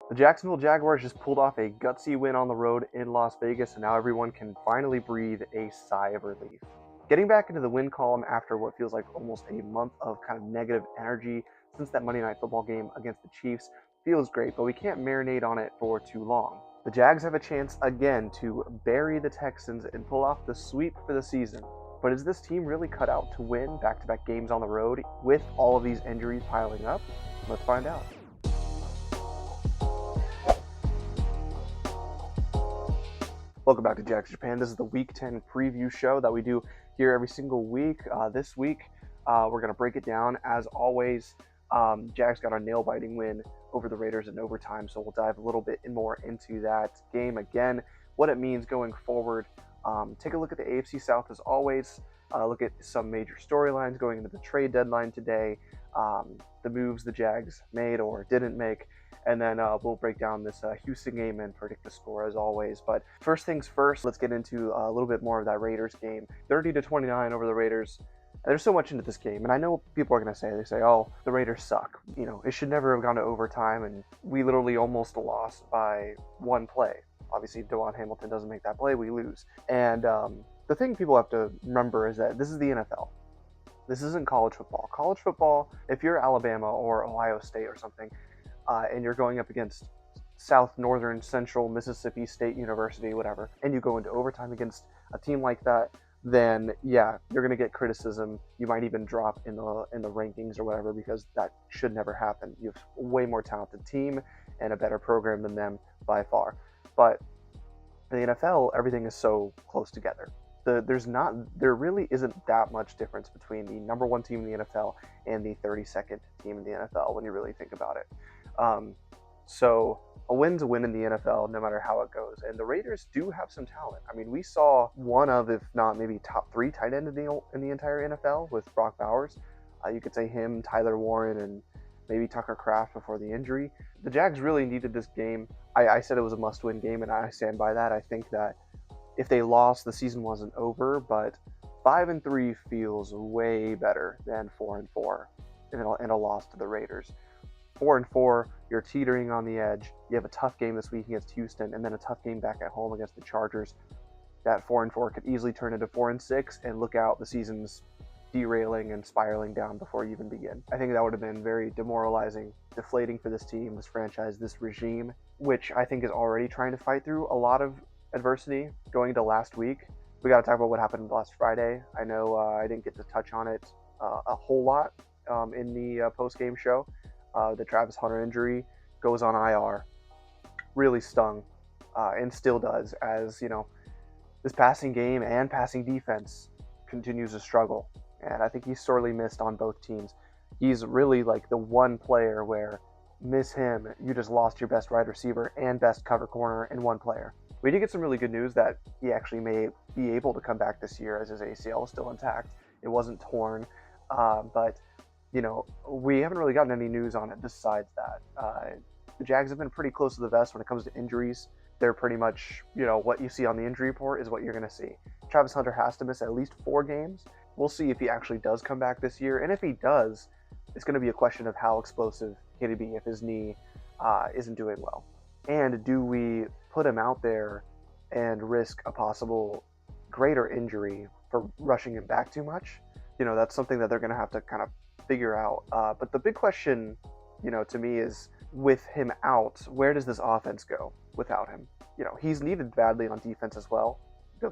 The Jacksonville Jaguars just pulled off a gutsy win on the road in Las Vegas, and now everyone can finally breathe a sigh of relief. Getting back into the win column after what feels like almost a month of kind of negative energy since that Monday Night Football game against the Chiefs feels great, but we can't marinate on it for too long. The Jags have a chance again to bury the Texans and pull off the sweep for the season. But is this team really cut out to win back-to-back games on the road with all of these injuries piling up? Let's find out. Welcome back to Jags Japan. This is the Week 10 preview show that we do here every single week. This week, we're going to break it down. As always, Jags got a nail-biting win over the Raiders in overtime, so we'll dive a little bit more into that game again, what it means going forward. Take a look at the AFC South as always. Look at some major storylines going into the trade deadline today, the moves the Jags made or didn't make. And then we'll break down this Houston game and predict the score as always. But first things first, let's get into a little bit more of that Raiders game. 30-29 over the Raiders. And there's so much into this game. And I know people are going to say, oh, the Raiders suck. You know, it should never have gone to overtime. And we literally almost lost by one play. Obviously, DeWan Hamilton doesn't make that play, we lose. And the thing people have to remember is that this is the NFL. This isn't college football. College football, if you're Alabama or Ohio State or something, and you're going up against South, Northern, Central, Mississippi State University, whatever, and you go into overtime against a team like that, then yeah, you're going to get criticism. You might even drop in the rankings or whatever, because that should never happen. You have a way more talented team and a better program than them by far. But in the NFL, everything is so close together. There really isn't that much difference between the number one team in the NFL and the 32nd team in the NFL when you really think about it. So a win's a win in the NFL, no matter how it goes. And the Raiders do have some talent. I mean, we saw one of, if not maybe top three tight end in the entire NFL with Brock Bowers. You could say him, Tyler Warren, and maybe Tucker Kraft before the injury. The Jags really needed this game. I said it was a must-win game, and I stand by that. I think that if they lost, the season wasn't over, but 5-3 feels way better than 4-4 in a loss to the Raiders. 4-4, you're teetering on the edge. You have a tough game this week against Houston, and then a tough game back at home against the Chargers. That 4-4 could easily turn into 4-6, and look out, the season's derailing and spiraling down before you even begin. I think that would have been very demoralizing, deflating for this team, this franchise, this regime, which I think is already trying to fight through a lot of adversity going into last week. We got to talk about what happened last Friday. I know I didn't get to touch on it a whole lot in the post-game show. The Travis Hunter injury goes on IR. Really stung, and still does, as you know, this passing game and passing defense continues to struggle. And I think he's sorely missed on both teams. He's really like the one player where, miss him, you just lost your best wide receiver and best cover corner in one player. We did get some really good news that he actually may be able to come back this year as his ACL is still intact. It wasn't torn, but you know, we haven't really gotten any news on it besides that. The Jags have been pretty close to the vest when it comes to injuries. They're pretty much, you know, what you see on the injury report is what you're going to see. Travis Hunter has to miss at least 4 games. We'll see if he actually does come back this year. And if he does, it's going to be a question of how explosive can he be if his knee isn't doing well. And do we put him out there and risk a possible greater injury for rushing him back too much? You know, that's something that they're going to have to kind of figure out. But the big question, you know, to me is, with him out, where does this offense go without him? You know, he's needed badly on defense as well.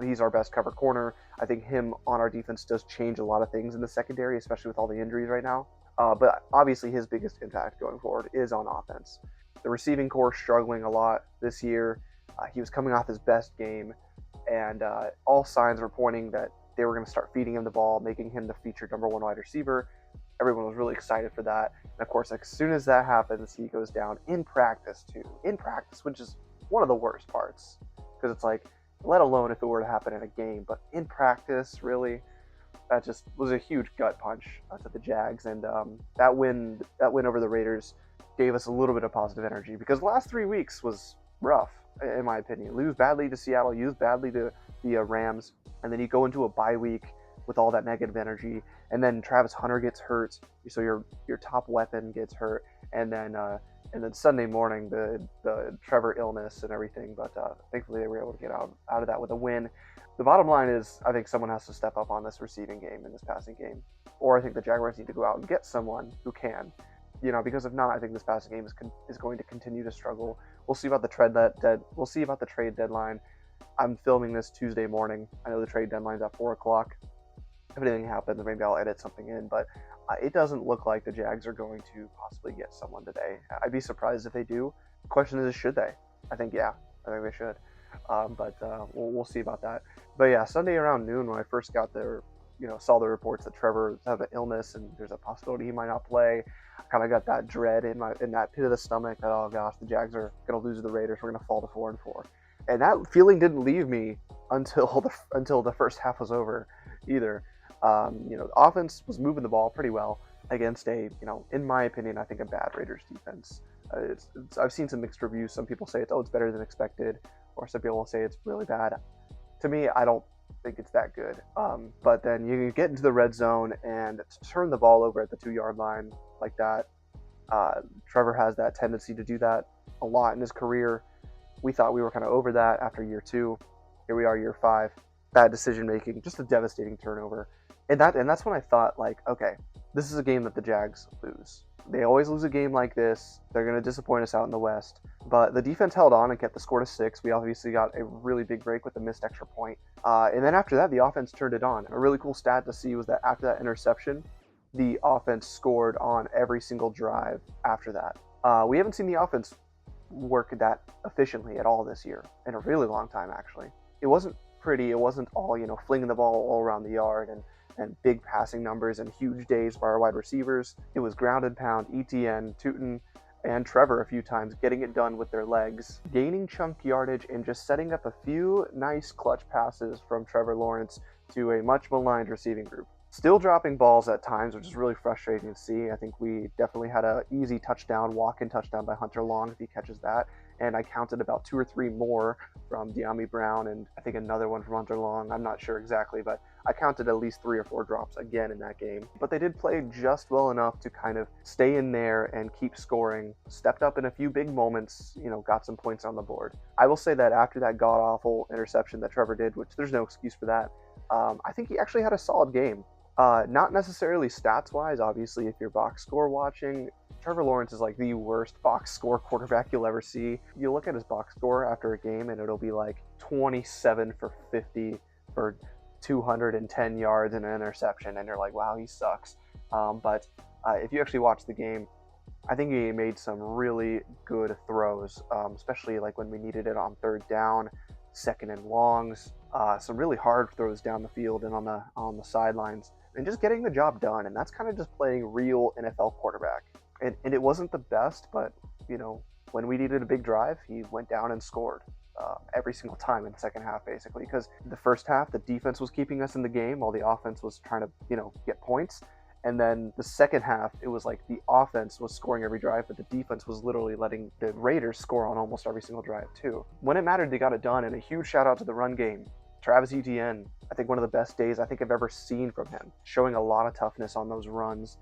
He's our best cover corner. I think him on our defense does change a lot of things in the secondary, especially with all the injuries right now. But obviously his biggest impact going forward is on offense. The receiving core struggling a lot this year. He was coming off his best game, and all signs were pointing that they were going to start feeding him the ball, making him the featured number one wide receiver. Everyone was really excited for that. And of course, as soon as that happens, he goes down in practice too. In practice, which is one of the worst parts, because it's like, let alone if it were to happen in a game, but in practice, really, that just was a huge gut punch to the Jags. And that win over the Raiders gave us a little bit of positive energy, because the last 3 weeks was rough, in my opinion. Lose badly to Seattle, lose badly to the Rams, and then you go into a bye week with all that negative energy, and then Travis Hunter gets hurt, so your top weapon gets hurt, and then And then Sunday morning, the Trevor illness and everything, but thankfully they were able to get out of that with a win. The bottom line is, I think someone has to step up on this receiving game and this passing game, or I think the Jaguars need to go out and get someone who can, because if not, I think this passing game is going to continue to struggle. We'll see about the trade deadline. I'm filming this Tuesday morning. I know the trade deadline's at 4:00. If anything happens, maybe I'll edit something in, but it doesn't look like the Jags are going to possibly get someone today. I'd be surprised if they do. The question is, should they? I think they should. But we'll see about that. But yeah, Sunday around noon when I first got there, saw the reports that Trevor has an illness and there's a possibility he might not play. I kind of got that dread in that pit of the stomach that, oh gosh, the Jags are going to lose to the Raiders. We're going to fall to 4-4. And that feeling didn't leave me until the first half was over either. The offense was moving the ball pretty well against in my opinion, I think a bad Raiders defense. I've seen some mixed reviews. Some people say it's better than expected, or some people will say it's really bad. To me, I don't think it's that good. But then you get into the red zone and to turn the ball over at the 2-yard line like that. Trevor has that tendency to do that a lot in his career. We thought we were kind of over that after year 2. Here we are, year 5. Bad decision making, just a devastating turnover. And that's when I thought, like, okay, this is a game that the Jags lose. They always lose a game like this. They're going to disappoint us out in the West. But the defense held on and kept the score to 6. We obviously got a really big break with the missed extra point. And then after that, the offense turned it on. A really cool stat to see was that after that interception, the offense scored on every single drive after that. We haven't seen the offense work that efficiently at all this year, in a really long time, actually. It wasn't pretty. It wasn't all, flinging the ball all around the yard and big passing numbers and huge days by our wide receivers. It was ground and pound, ETN, Tootin, and Trevor a few times getting it done with their legs, gaining chunk yardage, and just setting up a few nice clutch passes from Trevor Lawrence to a much maligned receiving group. Still dropping balls at times, which is really frustrating to see. I think we definitely had an easy walk-in touchdown by Hunter Long if he catches that. And I counted about 2 or 3 more from De'Ami Brown and I think another one from Hunter Long. I'm not sure exactly, but I counted at least 3 or 4 drops again in that game. But they did play just well enough to kind of stay in there and keep scoring. Stepped up in a few big moments, got some points on the board. I will say that after that god-awful interception that Trevor did, which there's no excuse for that, I think he actually had a solid game. Not necessarily stats-wise, obviously, if you're box score watching, Trevor Lawrence is like the worst box score quarterback you'll ever see. You look at his box score after a game and it'll be like 27 for 50 for 210 yards and an interception, and you're like, wow, he sucks. But if you actually watch the game, I think he made some really good throws, especially like when we needed it on 3rd down, 2nd and longs, some really hard throws down the field and on the sidelines, and just getting the job done. And that's kind of just playing real NFL quarterback. And it wasn't the best, but, when we needed a big drive, he went down and scored every single time in the second half, basically. Because the first half, the defense was keeping us in the game while the offense was trying to, get points. And then the second half, it was like the offense was scoring every drive, but the defense was literally letting the Raiders score on almost every single drive, too. When it mattered, they got it done, and a huge shout-out to the run game. Travis Etienne, I think one of the best days I think I've ever seen from him, showing a lot of toughness on those runs.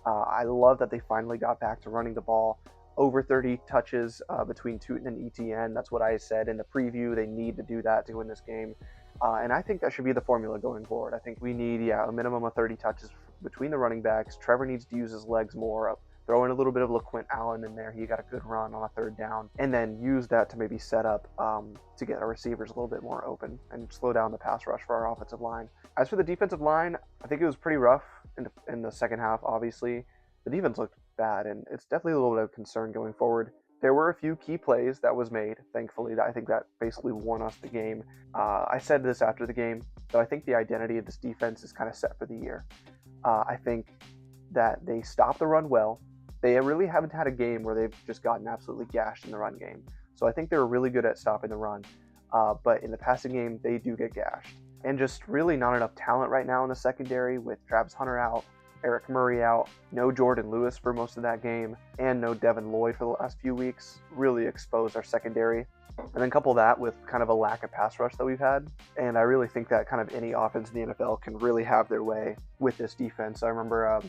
I love that they finally got back to running the ball. Over 30 touches between Tootin and ETN. That's what I said in the preview. They need to do that to win this game. And I think that should be the formula going forward. I think we need, a minimum of 30 touches between the running backs. Trevor needs to use his legs more. Throw in a little bit of LaQuint Allen in there. He got a good run on a 3rd down. And then use that to maybe set up to get our receivers a little bit more open and slow down the pass rush for our offensive line. As for the defensive line, I think it was pretty rough in the second half, obviously. The defense looked bad, and it's definitely a little bit of concern going forward. There were a few key plays that was made, thankfully. I think that basically won us the game. I said this after the game, but I think the identity of this defense is kind of set for the year. I think that they stopped the run well. They really haven't had a game where they've just gotten absolutely gashed in the run game. So I think they're really good at stopping the run. But in the passing game, they do get gashed. And just really not enough talent right now in the secondary with Travis Hunter out, Eric Murray out, no Jordan Lewis for most of that game, and no Devin Lloyd for the last few weeks. Really exposed our secondary. And then couple that with kind of a lack of pass rush that we've had. And I really think that kind of any offense in the NFL can really have their way with this defense. I remember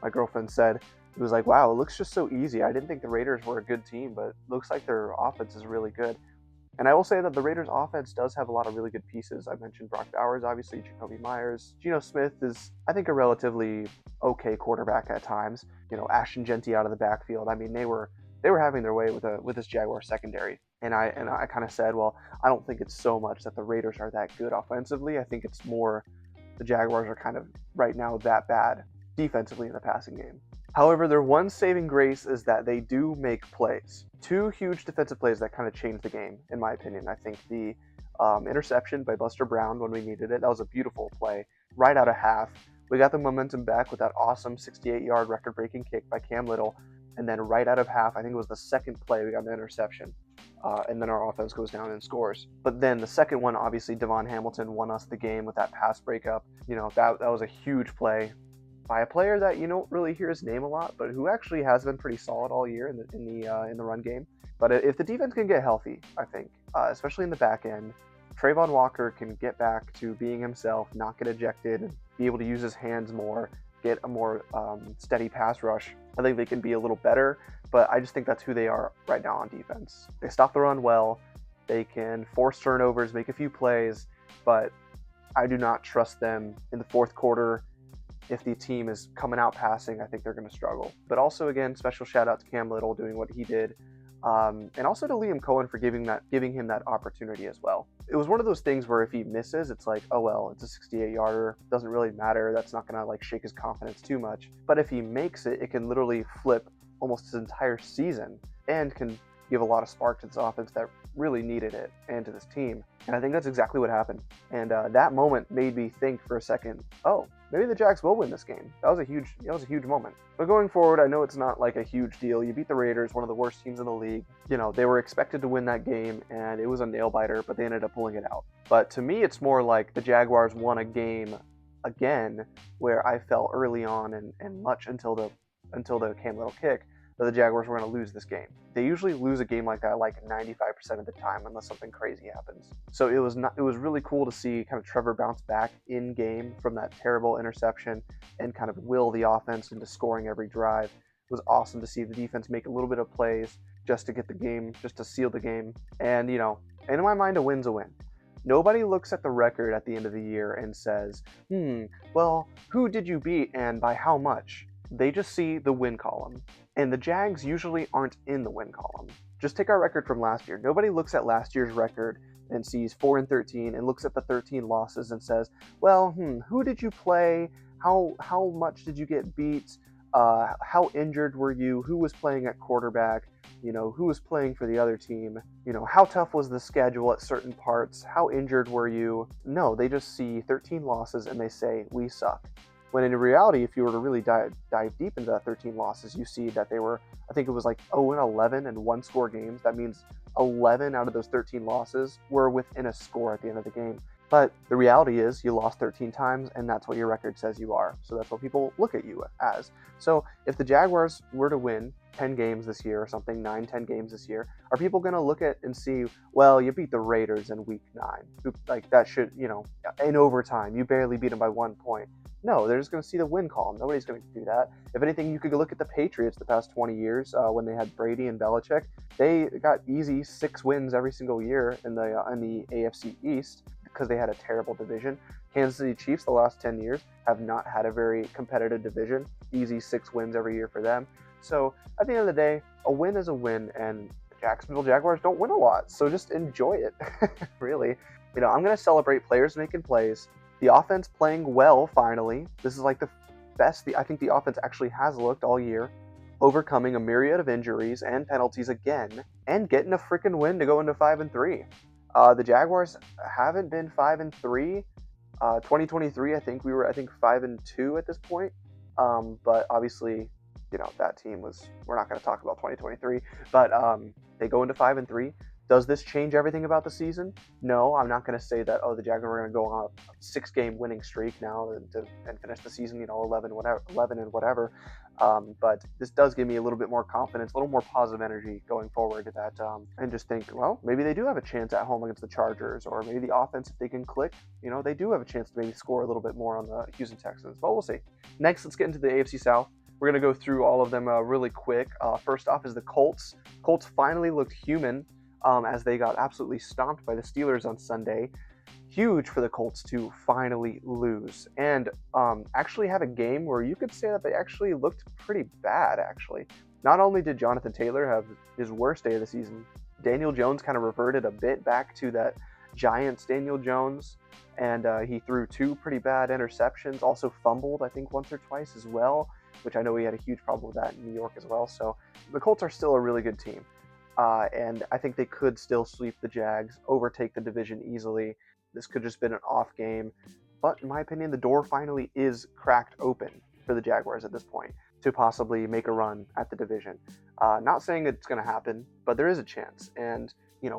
my girlfriend said, it was like, wow, it looks just so easy. I didn't think the Raiders were a good team, but it looks like their offense is really good. And I will say that the Raiders offense does have a lot of really good pieces. I mentioned Brock Bowers, obviously, Jakobi Meyers. Geno Smith is, I think, a relatively okay quarterback at times. Ashton Genty out of the backfield. I mean, they were having their way with this Jaguar secondary. And I kind of said, well, I don't think it's so much that the Raiders are that good offensively. I think it's more the Jaguars are kind of right now that bad defensively in the passing game. However, their one saving grace is that they do make plays. Two huge defensive plays that kind of changed the game, in my opinion. I think the interception by Buster Brown when we needed it, that was a beautiful play. Right out of half, we got the momentum back with that awesome 68-yard record-breaking kick by Cam Little. And then right out of half, I think it was the second play, we got the interception. And then our offense goes down and scores. But then the second one, obviously, Devon Hamilton won us the game with that pass breakup. That was a huge play by a player that you don't really hear his name a lot, but who actually has been pretty solid all year in the run game. But if the defense can get healthy, I think, especially in the back end, Trayvon Walker can get back to being himself, not get ejected, and be able to use his hands more, get a more steady pass rush. I think they can be a little better, but I just think that's who they are right now on defense. They stop the run well, they can force turnovers, make a few plays, but I do not trust them in the fourth quarter. If the team is coming out passing, I think they're going to struggle. But also, again, special shout out to Cam Little doing what he did. And also to Liam Cohen for giving him that opportunity as well. It was one of those things where if he misses, it's like, oh well, it's a 68-yarder, doesn't really matter. That's not gonna shake his confidence too much. But if he makes it, it can literally flip almost his entire season and can give a lot of spark to this offense that really needed it and to this team. And I think that's exactly what happened. And that moment made me think for a second, oh, maybe the Jags will win this game. That was a huge moment. But going forward, I know it's not like a huge deal. You beat the Raiders, one of the worst teams in the league. They were expected to win that game, and it was a nail biter, but they ended up pulling it out. But to me, it's more like the Jaguars won a game again, where I felt early on and much until the Cam Little kick that the Jaguars were going to lose this game. They usually lose a game like that 95% of the time unless something crazy happens. So it was really cool to see kind of Trevor bounce back in game from that terrible interception and kind of will the offense into scoring every drive. It was awesome to see the defense make a little bit of plays just to get the game, just to seal the game. And in my mind, a win's a win. Nobody looks at the record at the end of the year and says, well, who did you beat and by how much? They just see the win column. And the Jags usually aren't in the win column. Just take our record from last year. Nobody looks at last year's record and sees 4-13 and looks at the 13 losses and says, well, who did you play? How much did you get beat? How injured were you? Who was playing at quarterback? Who was playing for the other team? How tough was the schedule at certain parts? How injured were you? No, they just see 13 losses and they say, we suck. When in reality, if you were to really dive deep into that 13 losses, you see that they were, I think it was 0-11 and one-score games. That means 11 out of those 13 losses were within a score at the end of the game. But the reality is you lost 13 times, and that's what your record says you are. So that's what people look at you as. So if the Jaguars were to win 10 games this year or something, 9-10 games this year, are people going to look at and see, well, you beat the Raiders in week 9. That should, in overtime, you barely beat them by 1 point. No, they're just going to see the win column. Nobody's going to do that. If anything, you could look at the Patriots the past 20 years when they had Brady and Belichick. They got easy 6 wins every single year in the AFC East because they had a terrible division. Kansas City Chiefs the last 10 years have not had a very competitive division. Easy 6 wins every year for them. So at the end of the day, a win is a win, and the Jacksonville Jaguars don't win a lot. So just enjoy it, really. I'm going to celebrate players making plays. The offense playing well, finally. This is the best I think the offense actually has looked all year, overcoming a myriad of injuries and penalties again, and getting a freaking win to go into 5-3. The Jaguars haven't been 5-3. 2023, I think we were 5-2 at this point. But obviously, that team was. We're not going to talk about 2023, but they go into 5-3. Does this change everything about the season? No, I'm not going to say that, the Jaguars are going to go on a 6-game winning streak now and finish the season, 11 and whatever. But this does give me a little bit more confidence, a little more positive energy going forward and just think, well, maybe they do have a chance at home against the Chargers, or maybe the offense, if they can click, they do have a chance to maybe score a little bit more on the Houston Texans. But we'll see. Next, let's get into the AFC South. We're going to go through all of them really quick. First off is the Colts. Colts finally looked human as they got absolutely stomped by the Steelers on Sunday. Huge for the Colts to finally lose and actually have a game where you could say that they actually looked pretty bad, actually. Not only did Jonathan Taylor have his worst day of the season, Daniel Jones kind of reverted a bit back to that Giants Daniel Jones, and he threw 2 pretty bad interceptions, also fumbled, I think, once or twice as well, which I know he had a huge problem with that in New York as well. So the Colts are still a really good team, and I think they could still sweep the Jags, overtake the division easily. This could just been an off game, but in my opinion, the door finally is cracked open for the Jaguars at this point to possibly make a run at the division. Not saying it's going to happen, but there is a chance. And,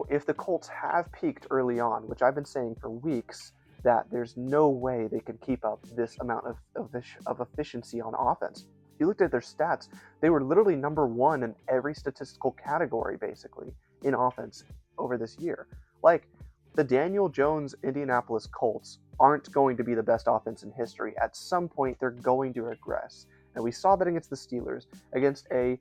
if the Colts have peaked early on, which I've been saying for weeks, that there's no way they can keep up this amount of efficiency on offense. If you looked at their stats, they were literally number 1 in every statistical category, basically, in offense over this year. Like, the Daniel Jones Indianapolis Colts aren't going to be the best offense in history. At some point, they're going to regress. And we saw that against the Steelers, against a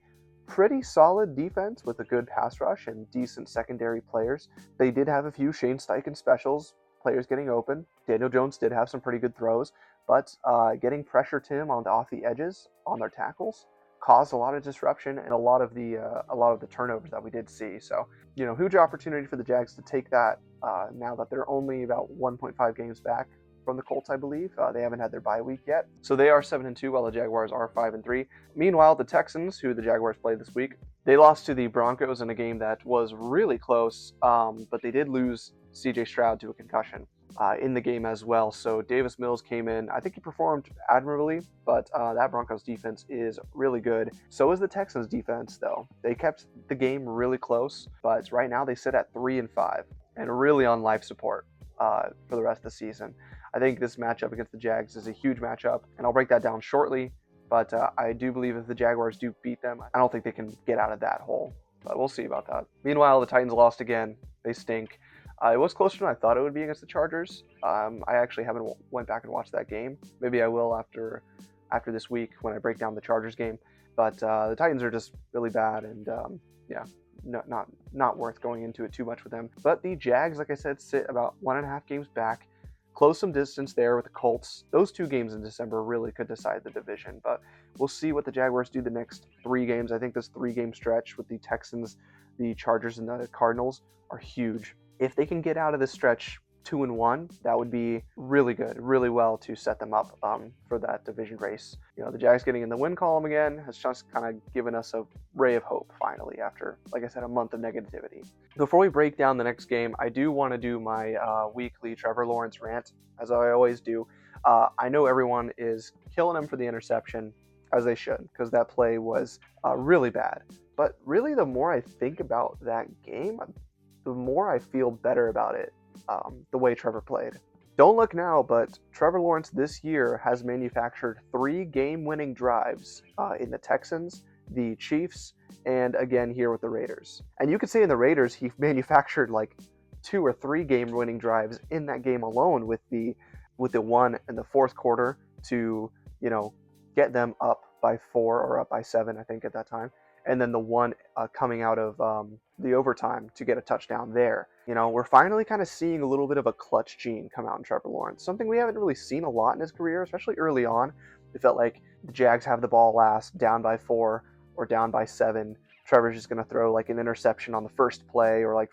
pretty solid defense with a good pass rush and decent secondary players. They did have a few Shane Steichen specials, players getting open. Daniel Jones did have some pretty good throws, but getting pressure to him off the edges on their tackles caused a lot of disruption and a lot of the turnovers that we did see. So, huge opportunity for the Jags to take that now that they're only about 1.5 games back from the Colts, I believe. They haven't had their bye week yet. So they are 7-2 while the Jaguars are 5-3. Meanwhile, the Texans, who the Jaguars played this week, they lost to the Broncos in a game that was really close, but they did lose C.J. Stroud to a concussion in the game as well. So Davis Mills came in. I think he performed admirably, but that Broncos defense is really good. So is the Texans defense, though. They kept the game really close, but right now they sit at 3-5 and really on life support for the rest of the season. I think this matchup against the Jags is a huge matchup, and I'll break that down shortly. But I do believe if the Jaguars do beat them, I don't think they can get out of that hole. But we'll see about that. Meanwhile, the Titans lost again. They stink. It was closer than I thought it would be against the Chargers. I actually haven't went back and watched that game. Maybe I will after this week when I break down the Chargers game. But the Titans are just really bad, and not worth going into it too much with them. But the Jags, like I said, sit about 1.5 games back. Close some distance there with the Colts. Those 2 games in December really could decide the division, but we'll see what the Jaguars do the next 3 games. I think this 3-game stretch with the Texans, the Chargers, and the Cardinals are huge. If they can get out of this stretch 2-1, that would be really good, really well to set them up for that division race. The Jags getting in the win column again has just kind of given us a ray of hope finally after, like I said, a month of negativity. Before we break down the next game, I do want to do my weekly Trevor Lawrence rant, as I always do. I know everyone is killing him for the interception, as they should, because that play was really bad. But really, the more I think about that game, the more I feel better about it. The way Trevor played. Don't look now, but Trevor Lawrence this year has manufactured 3 game-winning drives in the Texans, the Chiefs, and again here with the Raiders. And you could say in the Raiders, he manufactured like 2 or 3 game-winning drives in that game alone with the one in the fourth quarter to, get them up by 4 or up by 7, I think at that time. And then the one coming out of the overtime to get a touchdown there. We're finally kind of seeing a little bit of a clutch gene come out in Trevor Lawrence, something we haven't really seen a lot in his career, especially early on. It felt like the Jags have the ball last, down by 4 or down by 7. Trevor's just going to throw like an interception on the first play or like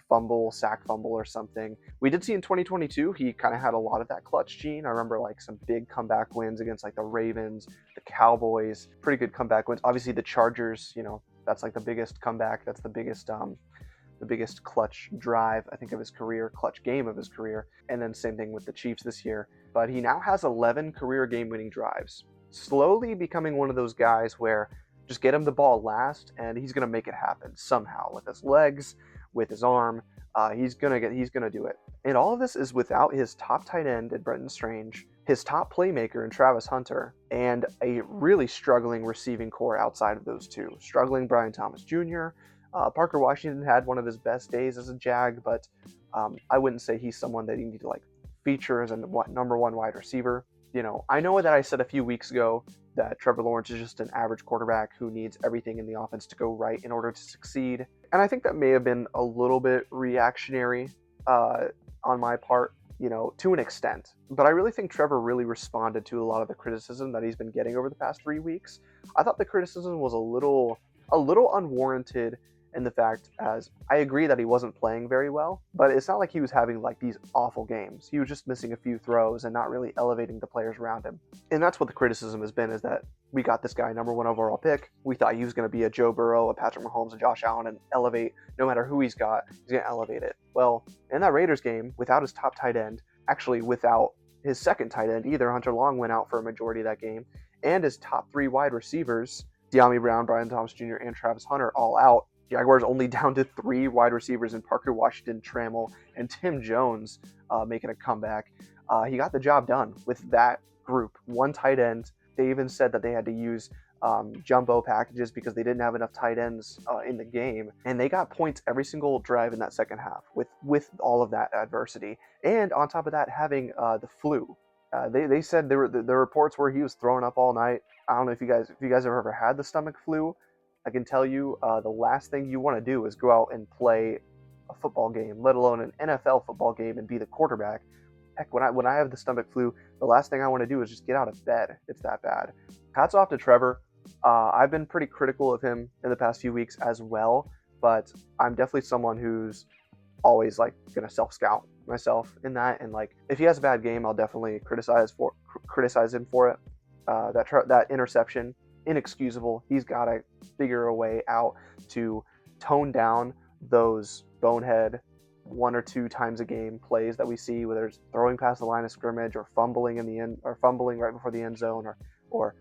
sack fumble or something. We did see in 2022, he kind of had a lot of that clutch gene. I remember like some big comeback wins against like the Ravens, the Cowboys, pretty good comeback wins. Obviously the Chargers, that's like the biggest comeback. That's the biggest clutch drive, I think, of his career, clutch game of his career. And then same thing with the Chiefs this year. But he now has 11 career game-winning drives. Slowly becoming one of those guys where just get him the ball last, and he's going to make it happen somehow with his legs, with his arm. He's gonna do it. And all of this is without his top tight end in Brenton Strange, his top playmaker in Travis Hunter, and a really struggling receiving core outside of those 2. Struggling Brian Thomas Jr. Parker Washington had one of his best days as a Jag, but I wouldn't say he's someone that you need to like feature as a number 1 wide receiver. I know that I said a few weeks ago that Trevor Lawrence is just an average quarterback who needs everything in the offense to go right in order to succeed. And I think that may have been a little bit reactionary on my part, to an extent. But I really think Trevor really responded to a lot of the criticism that he's been getting over the past 3 weeks. I thought the criticism was a little unwarranted in the fact, as I agree that he wasn't playing very well, but it's not like he was having like these awful games. He was just missing a few throws and not really elevating the players around him. And that's what the criticism has been, is that we got this guy #1 overall pick. We thought he was going to be a Joe Burrow, a Patrick Mahomes, a Josh Allen, and elevate no matter who he's got. He's going to elevate it. Well, in that Raiders game, without his top tight end, actually without his second tight end either, Hunter Long went out for a majority of that game, and his top 3 wide receivers, De'Ami Brown, Brian Thomas Jr., and Travis Hunter, all out. Jaguars only down to 3 wide receivers in Parker Washington, Trammell, and Tim Jones making a comeback. He got the job done with that group. 1 tight end. They even said that they had to use jumbo packages because they didn't have enough tight ends in the game. And they got points every single drive in that second half with all of that adversity. And on top of that, having the flu. They said the reports were he was throwing up all night. I don't know if you guys have ever had the stomach flu. I can tell you the last thing you want to do is go out and play a football game, let alone an NFL football game, and be the quarterback. Heck, when I have the stomach flu, the last thing I want to do is just get out of bed. It's that bad. Hats off to Trevor. I've been pretty critical of him in the past few weeks as well, but I'm definitely someone who's always like gonna self-scout myself in that, and like if he has a bad game, I'll definitely criticize him for it. That interception, inexcusable. He's got to figure a way out to tone down those bonehead 1 or 2 times a game plays that we see, whether it's throwing past the line of scrimmage or fumbling in the end, or fumbling right before the end zone, or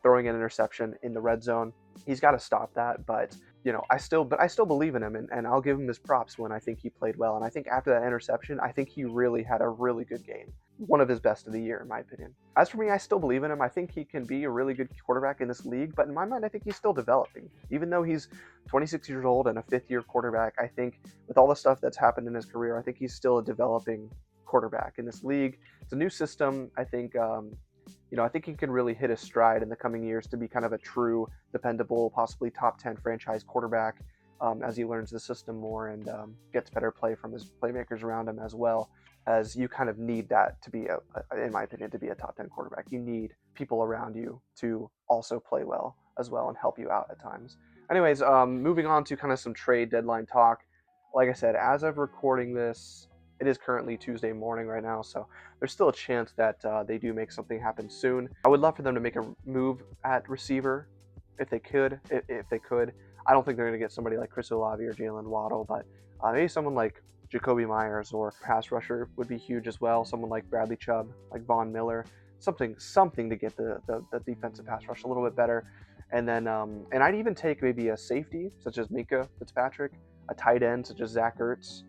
throwing an interception in the red zone. He's got to stop that, but I still believe in him, and I'll give him his props when I think he played well. And I think after that interception, I think he really had a really good game. One of his best of the year, in my opinion. As for me, I still believe in him. I think he can be a really good quarterback in this league, but in my mind, I think he's still developing. Even though he's 26 years old and a 5th-year quarterback, I think with all the stuff that's happened in his career, I think he's still a developing quarterback in this league. It's a new system. I think I think he can really hit his stride in the coming years to be kind of a true, dependable, possibly top 10 franchise quarterback as he learns the system more and gets better play from his playmakers around him, as well as you kind of need that to be, in my opinion, to be a top 10 quarterback. You need people around you to also play well as well and help you out at times. Anyways, moving on to kind of some trade deadline talk. Like I said, as of recording this, it is currently Tuesday morning right now, so there's still a chance that they do make something happen soon. I would love for them to make a move at receiver if they could. I don't think they're going to get somebody like Chris Olave or Jalen Waddle, but maybe someone like Jakobi Meyers or pass rusher would be huge as well. Someone like Bradley Chubb, like Von Miller, something to get the defensive pass rush a little bit better. And then and I'd even take maybe a safety such as Minkah Fitzpatrick, a tight end such as Zach Ertz.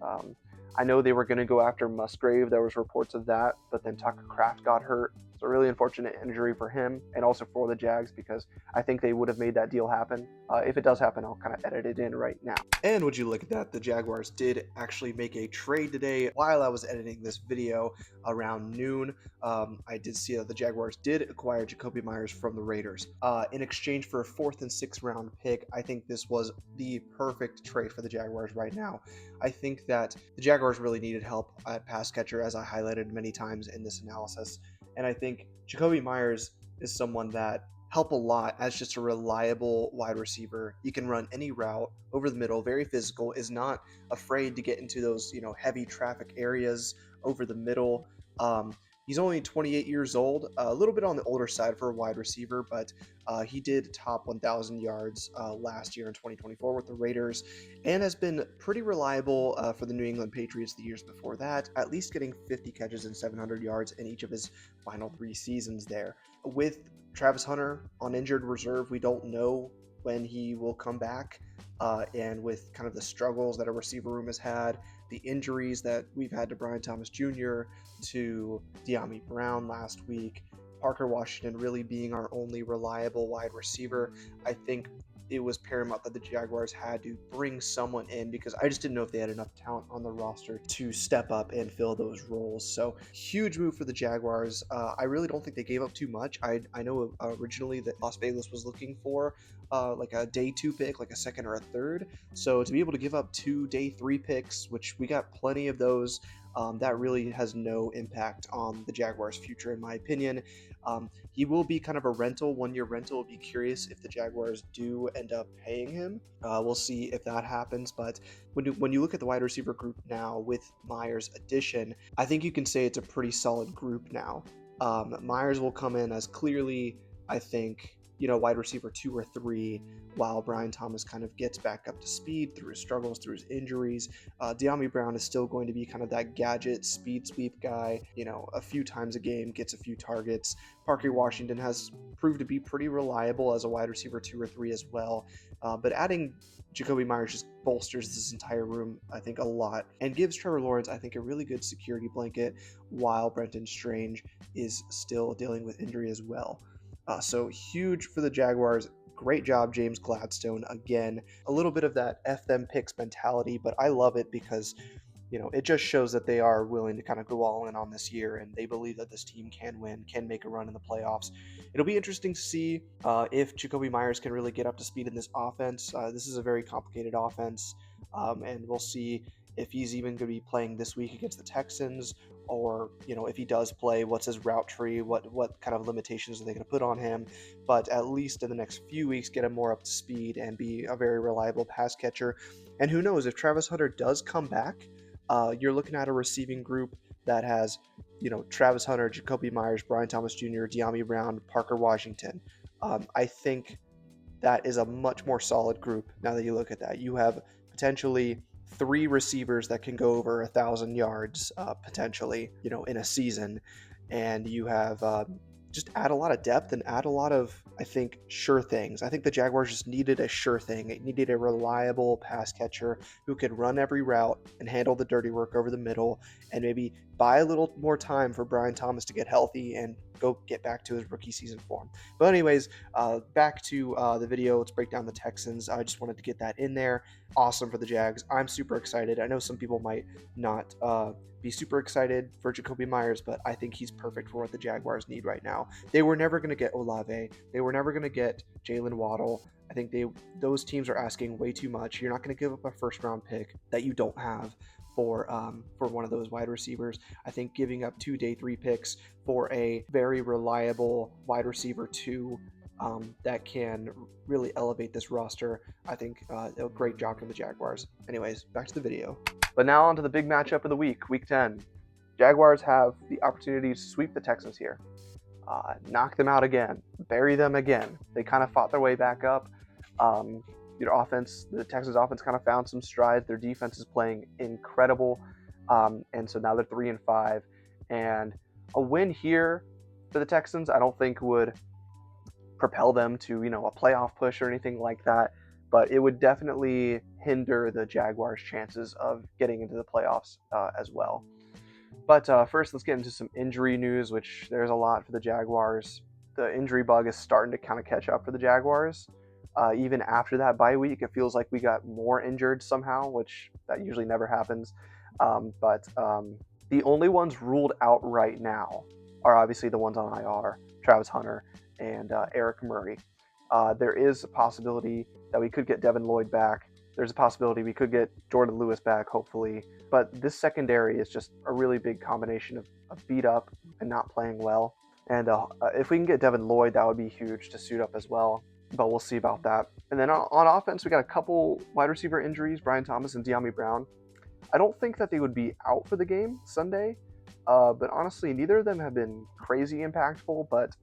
I know they were going to go after Musgrave. There was reports of that, but then Tucker Kraft got hurt. It's a really unfortunate injury for him and also for the Jags, because I think they would have made that deal happen. If it does happen, I'll kind of edit it in right now. And would you look at that, the Jaguars did actually make a trade today. While I was editing this video around noon, I did see that the Jaguars did acquire Jakobi Meyers from the Raiders in exchange for a 4th and 6th round pick. I think this was the perfect trade for the Jaguars right now. I think that the Jaguars really needed help at pass catcher, as I highlighted many times in this analysis. And I think Jakobi Meyers is someone that help a lot as just a reliable wide receiver. He can run any route over the middle, very physical, is not afraid to get into those, heavy traffic areas over the middle. He's only 28 years old, a little bit on the older side for a wide receiver, but he did top 1,000 yards last year in 2024 with the Raiders, and has been pretty reliable for the New England Patriots the years before that, at least getting 50 catches and 700 yards in each of his final 3 seasons there. With Travis Hunter on injured reserve, we don't know when he will come back, and with kind of the struggles that a receiver room has had, the injuries that we've had to Brian Thomas Jr., to De'Ami Brown last week, Parker Washington really being our only reliable wide receiver, I think it was paramount that the Jaguars had to bring someone in, because I just didn't know if they had enough talent on the roster to step up and fill those roles. So huge move for the Jaguars. I really don't think they gave up too much. I know originally that Las Vegas was looking for like a day 2 pick, like a second or a third. So to be able to give up 2 day 3 picks, which we got plenty of those, that really has no impact on the Jaguars' future, in my opinion. He will be kind of a rental, 1-year rental. I'll be curious if the Jaguars do end up paying him. We'll see if that happens. But when you look at the wide receiver group now with Meyers' addition, I think you can say it's a pretty solid group now. Meyers will come in as clearly, I think, wide receiver 2 or 3, while Brian Thomas kind of gets back up to speed through his struggles, through his injuries. Dyami Brown is still going to be kind of that gadget speed sweep guy, a few times a game, gets a few targets. Parker Washington has proved to be pretty reliable as a wide receiver 2 or 3 as well. But adding Jakobi Meyers just bolsters this entire room, I think, a lot, and gives Trevor Lawrence, I think, a really good security blanket, while Brenton Strange is still dealing with injury as well. So huge for the Jaguars. Great job, James Gladstone. Again, a little bit of that F them picks mentality, but I love it because, it just shows that they are willing to kind of go all in on this year, and they believe that this team can win, can make a run in the playoffs. It'll be interesting to see if Jakobi Meyers can really get up to speed in this offense. This is a very complicated offense, and we'll see if he's even going to be playing this week against the Texans, or if he does play, what's his route tree, what kind of limitations are they going to put on him. But at least in the next few weeks, get him more up to speed and be a very reliable pass catcher. And who knows, if Travis Hunter does come back, you're looking at a receiving group that has Travis Hunter, Jakobi Meyers, Brian Thomas Jr., Dyami Brown, Parker Washington. I think that is a much more solid group. Now that you look at that, you have potentially 3 receivers that can go over 1,000 yards potentially, in a season, and you have just add a lot of depth and add a lot of, I think, sure things. I think the Jaguars just needed a sure thing. It needed a reliable pass catcher who could run every route and handle the dirty work over the middle, and maybe buy a little more time for Brian Thomas to get healthy and go get back to his rookie season form. But anyways, back to the video. Let's break down the Texans. I just wanted to get that in there. Awesome for the Jags. I'm super excited. I know some people might not be super excited for Jakobi Meyers, but I think he's perfect for what the Jaguars need right now. They were never going to get Olave. They were never going to get Jalen Waddle. I think those teams are asking way too much. You're not going to give up a first-round pick that you don't have for one of those wide receivers. I think giving up 2 day 3 picks for a very reliable wide receiver 2 that can really elevate this roster, I think a great job from the Jaguars. Anyways, back to the video. But now on to the big matchup of the week, Week 10. Jaguars have the opportunity to sweep the Texans here. Knock them out again. Bury them again. They kind of fought their way back up. The Texans offense kind of found some strides. Their defense is playing incredible. And so now they're 3-5. And a win here for the Texans, I don't think would propel them to, a playoff push or anything like that. But it would definitely hinder the Jaguars' chances of getting into the playoffs as well. But first, let's get into some injury news, which there's a lot for the Jaguars. The injury bug is starting to kind of catch up for the Jaguars. Even after that bye week, it feels like we got more injured somehow, which that usually never happens. But the only ones ruled out right now are obviously the ones on IR, Travis Hunter and Eric Murray. There is a possibility that we could get Devin Lloyd back. There's a possibility we could get Jordan Lewis back, hopefully. But this secondary is just a really big combination of beat up and not playing well. And if we can get Devin Lloyd, that would be huge to suit up as well. But we'll see about that. And then on offense, we got a couple wide receiver injuries, Brian Thomas and Dyami Brown. I don't think that they would be out for the game Sunday. But honestly, neither of them have been crazy impactful. But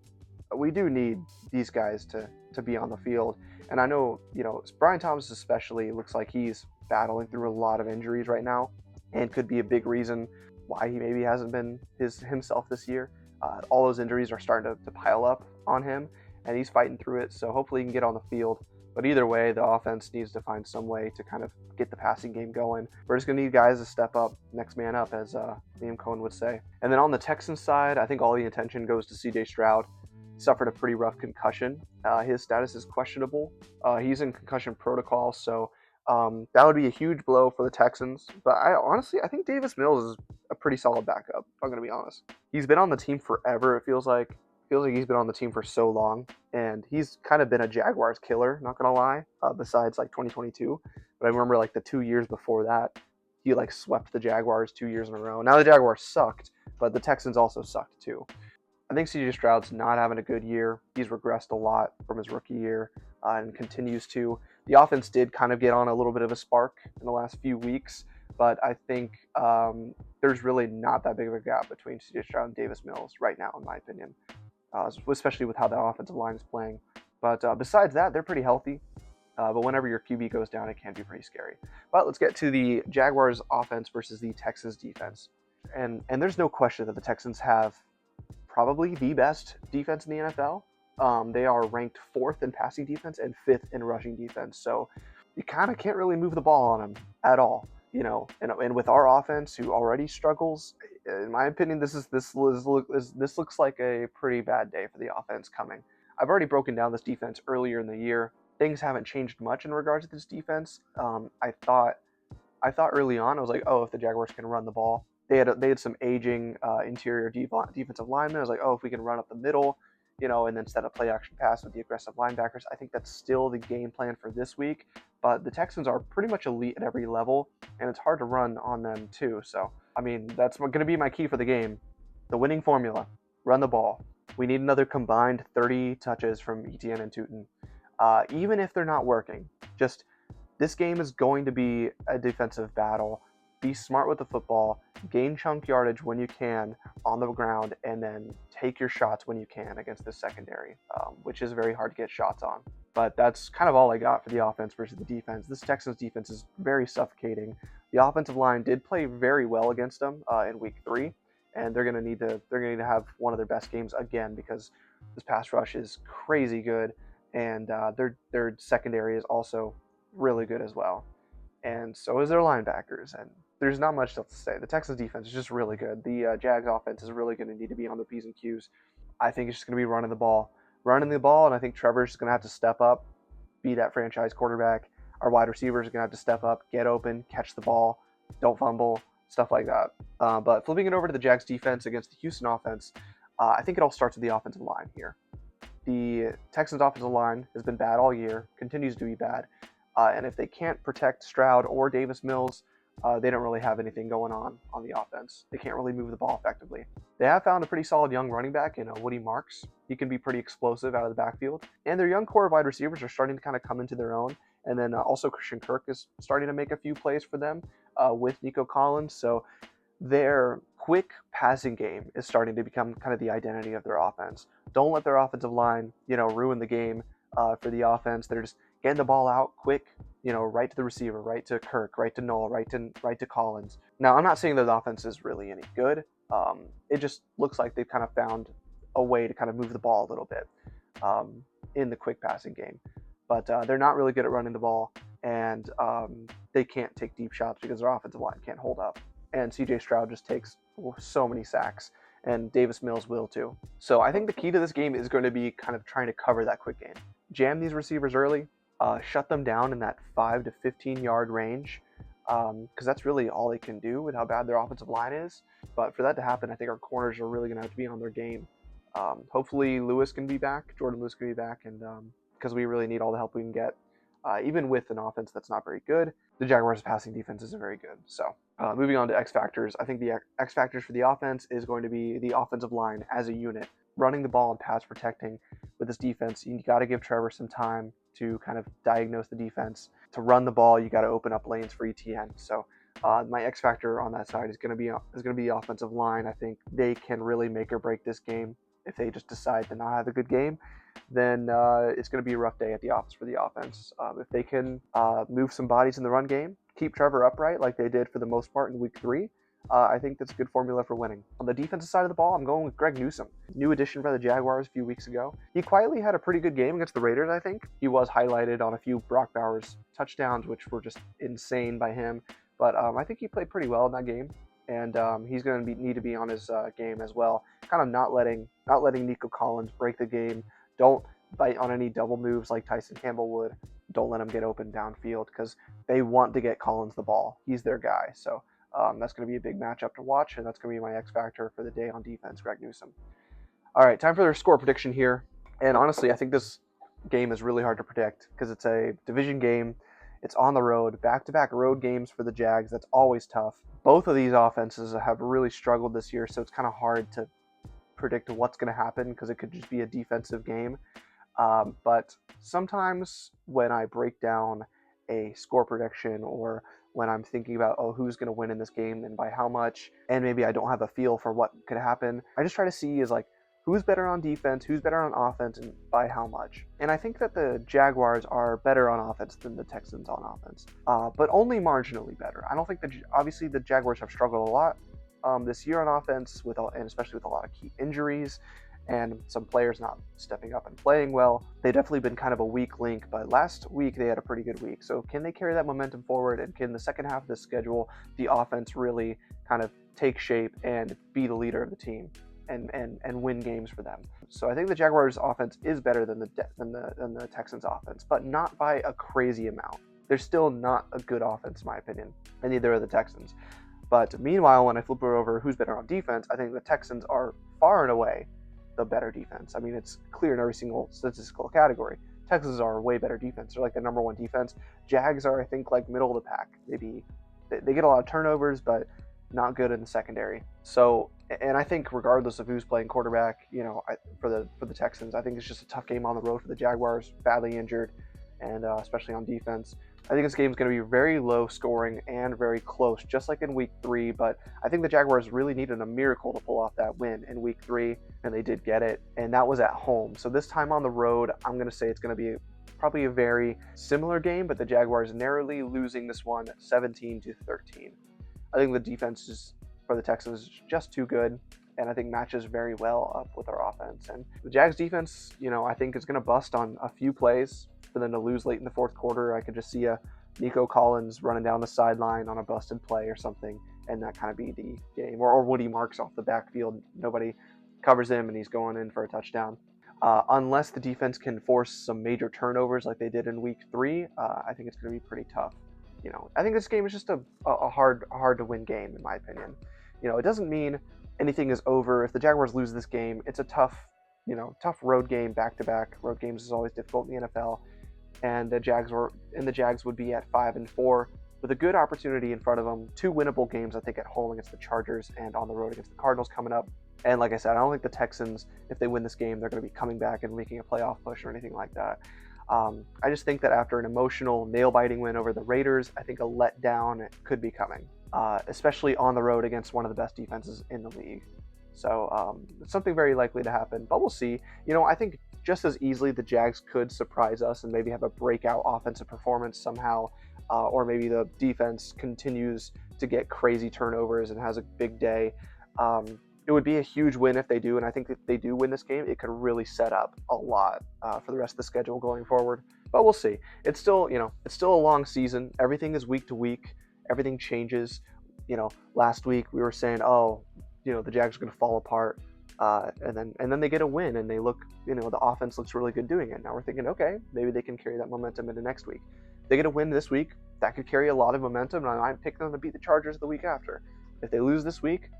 we do need these guys to be on the field. And I know, Brian Thomas especially looks like he's battling through a lot of injuries right now, and could be a big reason why he maybe hasn't been himself this year. All those injuries are starting to pile up on him, and he's fighting through it. So hopefully he can get on the field. But either way, the offense needs to find some way to kind of get the passing game going. We're just going to need guys to step up, next man up, as Liam Cohen would say. And then on the Texans side, I think all the attention goes to CJ Stroud. suffered a pretty rough concussion. His status is questionable. He's in concussion protocol, so that would be a huge blow for the Texans. But I think Davis Mills is a pretty solid backup, if I'm going to be honest. He's been on the team forever, it feels like. Feels like he's been on the team for so long, and he's kind of been a Jaguars killer, not going to lie, besides like 2022. But I remember like the 2 years before that, he like swept the Jaguars 2 years in a row. Now the Jaguars sucked, but the Texans also sucked too. I think CJ Stroud's not having a good year. He's regressed a lot from his rookie year and continues to. The offense did kind of get on a little bit of a spark in the last few weeks, but I think there's really not that big of a gap between CJ Stroud and Davis Mills right now, in my opinion, especially with how the offensive line is playing. But besides that, they're pretty healthy. But whenever your QB goes down, it can be pretty scary. But let's get to the Jaguars offense versus the Texans defense. And there's no question that the Texans have probably the best defense in the NFL. They are ranked 4th in passing defense and 5th in rushing defense. So you kind of can't really move the ball on them at all. And with our offense, who already struggles, in my opinion, this looks like a pretty bad day for the offense coming. I've already broken down this defense earlier in the year. Things haven't changed much in regards to this defense. I thought early on, I was like, oh, if the Jaguars can run the ball, they had some aging interior defensive linemen. I was like, oh, if we can run up the middle, and then set a play action pass with the aggressive linebackers. I think that's still the game plan for this week. But the Texans are pretty much elite at every level, and it's hard to run on them too. So, I mean, that's going to be my key for the game. The winning formula: run the ball. We need another combined 30 touches from Etienne and Tootin. Even if they're not working, just this game is going to be a defensive battle. Be smart with the football, gain chunk yardage when you can on the ground, and then take your shots when you can against the secondary, which is very hard to get shots on. But that's kind of all I got for the offense versus the defense. This Texans defense is very suffocating. The offensive line did play very well against them in week 3, and they're going to need to have one of their best games again, because this pass rush is crazy good. And their secondary is also really good as well. And so is their linebackers. And there's not much else to say. The Texans defense is just really good. The Jags offense is really going to need to be on the P's and Q's. I think it's just going to be running the ball. And I think Trevor's going to have to step up, be that franchise quarterback. Our wide receivers are going to have to step up, get open, catch the ball, don't fumble, stuff like that. But flipping it over to the Jags defense against the Houston offense, I think it all starts with the offensive line here. The Texans offensive line has been bad all year, continues to be bad. And if they can't protect Stroud or Davis Mills, they don't really have anything going on the offense. They can't really move the ball effectively. They have found a pretty solid young running back in Woody Marks. He can be pretty explosive out of the backfield. And their young core of wide receivers are starting to kind of come into their own. And then also Christian Kirk is starting to make a few plays for them with Nico Collins. So their quick passing game is starting to become kind of the identity of their offense. Don't let their offensive line, ruin the game for the offense. They're just getting the ball out quick, right to the receiver, right to Kirk, right to Noel, right to Collins. Now, I'm not saying that the offense is really any good. It just looks like they've kind of found a way to kind of move the ball a little bit in the quick passing game. But they're not really good at running the ball, and they can't take deep shots because their offensive line can't hold up. And CJ Stroud just takes so many sacks, and Davis Mills will too. So I think the key to this game is going to be kind of trying to cover that quick game. Jam these receivers early, shut them down in that 5 to 15 yard range, because that's really all they can do with how bad their offensive line is. But for that to happen, I think our corners are really going to have to be on their game. Hopefully Jordan Lewis can be back, and because we really need all the help we can get. Even with an offense that's not very good, the Jaguars' passing defense isn't very good. So moving on to X factors, I think the X factors for the offense is going to be the offensive line as a unit. Running the ball and pass protecting with this defense, you got to give Trevor some time to kind of diagnose the defense. To run the ball, you got to open up lanes for Etienne. So my X factor on that side is going to be the offensive line. I think they can really make or break this game. If they just decide to not have a good game, then it's going to be a rough day at the office for the offense. If they can move some bodies in the run game, keep Trevor upright like they did for the most part in week 3, I think that's a good formula for winning. On the defensive side of the ball, I'm going with Greg Newsome, new addition by the Jaguars a few weeks ago. He quietly had a pretty good game against the Raiders, I think. He was highlighted on a few Brock Bowers touchdowns, which were just insane by him. But I think he played pretty well in that game. and he's going to need to be on his game as well. Kind of not letting Nico Collins break the game. Don't bite on any double moves like Tyson Campbell would. Don't let him get open downfield because they want to get Collins the ball. He's their guy. So that's going to be a big matchup to watch, and that's going to be my X factor for the day on defense, Greg Newsome. All right, time for their score prediction here. And honestly, I think this game is really hard to predict because it's a division game. It's on the road, back-to-back road games for the Jags. That's always tough. Both of these offenses have really struggled this year, so it's kind of hard to predict what's going to happen because it could just be a defensive game. But sometimes when I break down a score prediction or when I'm thinking about, who's going to win in this game and by how much, and maybe I don't have a feel for what could happen, I just try to see is like, who's better on defense, who's better on offense, and by how much. And I think that the Jaguars are better on offense than the Texans on offense, but only marginally better. I don't think obviously the Jaguars have struggled a lot this year on offense, and especially with a lot of key injuries and some players not stepping up and playing well. They've definitely been kind of a weak link, but last week they had a pretty good week. So can they carry that momentum forward, and can the second half of the schedule, the offense really kind of take shape and be the leader of the team and win games for them? So I think the Jaguars offense is better than the Texans offense, but not by a crazy amount. They're still not a good offense in my opinion, and neither are the Texans. But meanwhile, when I flip it over who's better on defense, I think the Texans are far and away the better defense. I mean, it's clear in every single statistical category. Texans are a way better defense. They're like the number one defense. Jags are, I think, like middle of the pack. Maybe they get a lot of turnovers, but not good in the secondary. So, and I think regardless of who's playing quarterback, for the Texans, I think it's just a tough game on the road for the Jaguars, badly injured, and especially on defense. I think this game is going to be very low scoring and very close, just like in week 3, but I think the Jaguars really needed a miracle to pull off that win in week 3, and they did get it, and that was at home. So this time on the road, I'm going to say it's going to be probably a very similar game, but the Jaguars narrowly losing this one 17-13. I think the defense for the Texans is just too good, and I think matches very well up with our offense. And the Jags defense, I think is going to bust on a few plays for them to lose late in the fourth quarter. I could just see a Nico Collins running down the sideline on a busted play or something, and that kind of be the game. Or Woody Marks off the backfield. Nobody covers him, and he's going in for a touchdown. Unless the defense can force some major turnovers like they did in week 3, I think it's going to be pretty tough. I think this game is just a hard to win game, in my opinion. It doesn't mean anything is over. If the Jaguars lose this game, it's a tough road game, back-to-back. Road games is always difficult in the NFL. And the Jags would be at 5-4 with a good opportunity in front of them. 2 winnable games, I think, at home against the Chargers and on the road against the Cardinals coming up. And like I said, I don't think the Texans, if they win this game, they're going to be coming back and making a playoff push or anything like that. I just think that after an emotional, nail-biting win over the Raiders, I think a letdown could be coming, especially on the road against one of the best defenses in the league. So it's something very likely to happen, but we'll see. I think just as easily the Jags could surprise us and maybe have a breakout offensive performance somehow, or maybe the defense continues to get crazy turnovers and has a big day. It would be a huge win if they do, and I think if they do win this game, it could really set up a lot for the rest of the schedule going forward. But we'll see. It's still a long season. Everything is week to week. Everything changes. Last week we were saying, the Jags are going to fall apart, and then they get a win, and they look, the offense looks really good doing it. Now we're thinking, okay, maybe they can carry that momentum into next week. They get a win this week, that could carry a lot of momentum, and I'm picking them to beat the Chargers the week after. If they lose this week,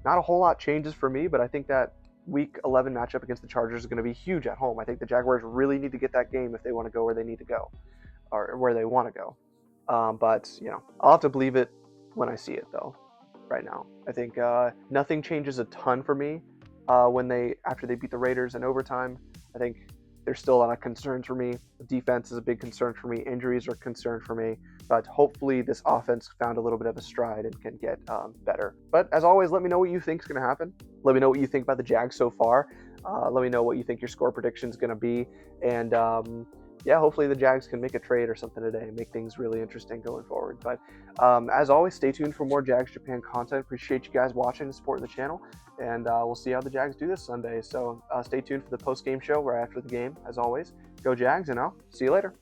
not a whole lot changes for me, but I think that week 11 matchup against the Chargers is going to be huge at home. I think the Jaguars really need to get that game if they want to go where they need to go, or where they want to go. But I'll have to believe it when I see it, though. Right now, I think nothing changes a ton for me after they beat the Raiders in overtime. I think there's still a lot of concerns for me. The defense is a big concern for me. Injuries are a concern for me. But hopefully this offense found a little bit of a stride and can get better. But as always, let me know what you think is going to happen. Let me know what you think about the Jags so far. Let me know what you think your score prediction is going to be. And hopefully the Jags can make a trade or something today and make things really interesting going forward. But as always, stay tuned for more Jags Japan content. Appreciate you guys watching and supporting the channel. And we'll see how the Jags do this Sunday. So stay tuned for the post-game show right after the game, as always. Go Jags, and I'll see you later.